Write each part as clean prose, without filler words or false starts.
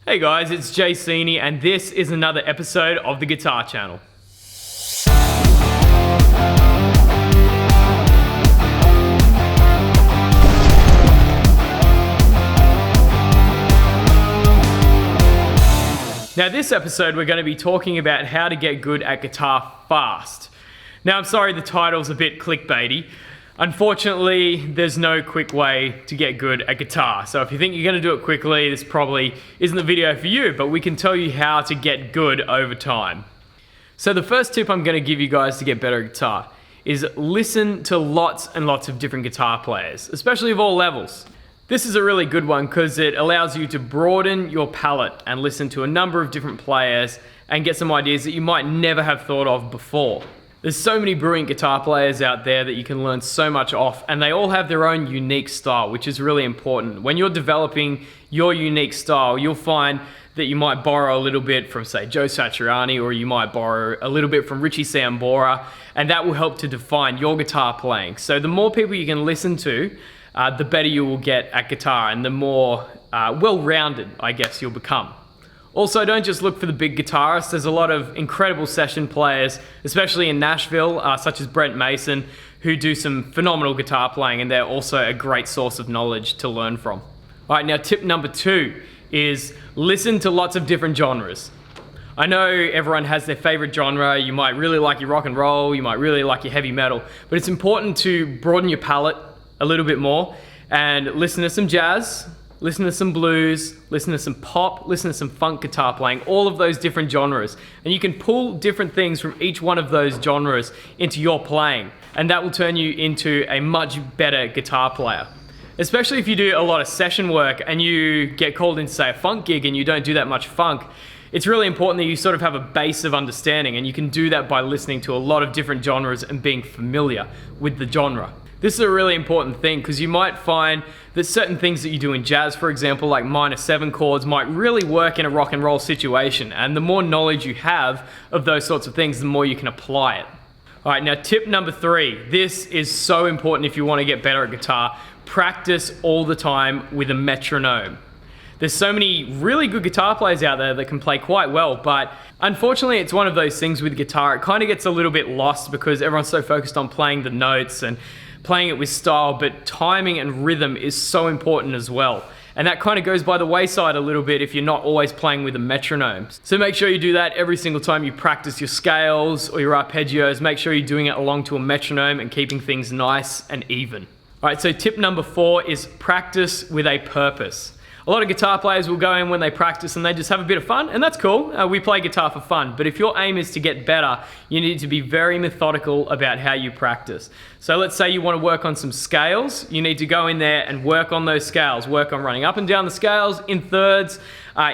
Hey guys, it's Jay Cini, and this is another episode of the Guitar Channel. Now this episode we're going to be talking about how to get good at guitar fast. Now I'm sorry the title's a bit clickbaity. Unfortunately, there's no quick way to get good at guitar. So if you think you're going to do it quickly, this probably isn't the video for you, but we can tell you how to get good over time. So the first tip I'm going to give you guys to get better at guitar is listen to lots and lots of different guitar players, especially of all levels. This is a really good one because it allows you to broaden your palette and listen to a number of different players and get some ideas that you might never have thought of before. There's so many brilliant guitar players out there that you can learn so much off, and they all have their own unique style, which is really important. When you're developing your unique style, you'll find that you might borrow a little bit from, say, Joe Satriani, or you might borrow a little bit from Richie Sambora, and that will help to define your guitar playing. So the more people you can listen to, the better you will get at guitar, and the more well-rounded, I guess, you'll become. Also, don't just look for the big guitarists. There's a lot of incredible session players, especially in Nashville, such as Brent Mason, who do some phenomenal guitar playing, and they're also a great source of knowledge to learn from. All right, now tip number 2 is listen to lots of different genres. I know everyone has their favorite genre. You might really like your rock and roll, you might really like your heavy metal, but it's important to broaden your palette a little bit more and listen to some jazz, listen to some blues, listen to some pop, listen to some funk guitar playing, all of those different genres. And you can pull different things from each one of those genres into your playing, and that will turn you into a much better guitar player. Especially if you do a lot of session work and you get called into, say, a funk gig and you don't do that much funk. It's really important that you sort of have a base of understanding, and you can do that by listening to a lot of different genres and being familiar with the genre. This is a really important thing because you might find that certain things that you do in jazz, for example, like minor 7 chords, might really work in a rock and roll situation. And the more knowledge you have of those sorts of things, the more you can apply it. All right, now tip number 3. This is so important if you want to get better at guitar. Practice all the time with a metronome. There's so many really good guitar players out there that can play quite well, but unfortunately it's one of those things with guitar. It kind of gets a little bit lost because everyone's so focused on playing the notes and playing it with style, but timing and rhythm is so important as well. And that kind of goes by the wayside a little bit if you're not always playing with a metronome. So make sure you do that every single time you practice your scales or your arpeggios. Make sure you're doing it along to a metronome and keeping things nice and even. All right, so tip number 4 is practice with a purpose. A lot of guitar players will go in when they practice and they just have a bit of fun, and that's cool. We play guitar for fun, but if your aim is to get better, you need to be very methodical about how you practice. So let's say you want to work on some scales. You need to go in there and work on those scales, work on running up and down the scales in thirds,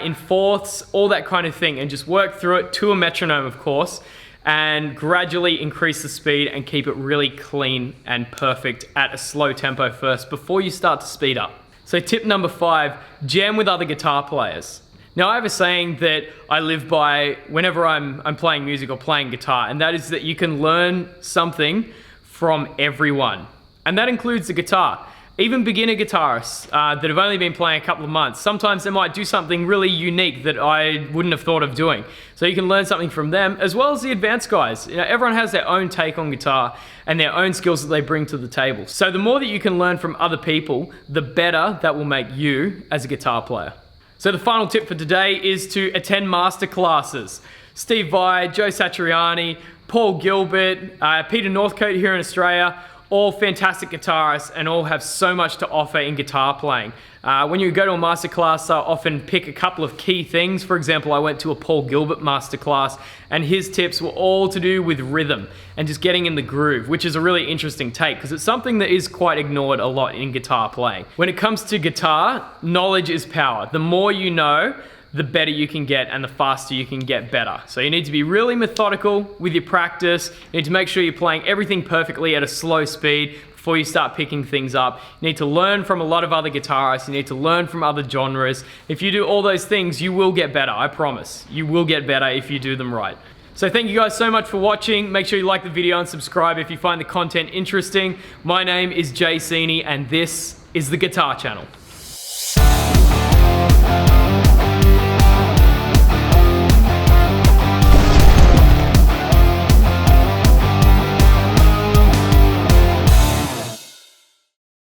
in fourths, all that kind of thing, and just work through it to a metronome, of course, and gradually increase the speed and keep it really clean and perfect at a slow tempo first before you start to speed up. So tip number 5, jam with other guitar players. Now I have a saying that I live by whenever I'm playing music or playing guitar, and that is that you can learn something from everyone. And that includes the guitar. Even beginner guitarists that have only been playing a couple of months, sometimes they might do something really unique that I wouldn't have thought of doing. So you can learn something from them, as well as the advanced guys. You know, everyone has their own take on guitar and their own skills that they bring to the table. So the more that you can learn from other people, the better that will make you as a guitar player. So the final tip for today is to attend master classes. Steve Vai, Joe Satriani, Paul Gilbert, Peter Northcote here in Australia, all fantastic guitarists and all have so much to offer in guitar playing. When you go to a masterclass, I often pick a couple of key things. For example, I went to a Paul Gilbert masterclass and his tips were all to do with rhythm and just getting in the groove, which is a really interesting take because it's something that is quite ignored a lot in guitar playing. When it comes to guitar, knowledge is power. The more you know, the better you can get and the faster you can get better. So you need to be really methodical with your practice. You need to make sure you're playing everything perfectly at a slow speed before you start picking things up. You need to learn from a lot of other guitarists. You need to learn from other genres. If you do all those things, you will get better, I promise. You will get better if you do them right. So thank you guys so much for watching. Make sure you like the video and subscribe if you find the content interesting. My name is Jay Cini and this is the Guitar Channel.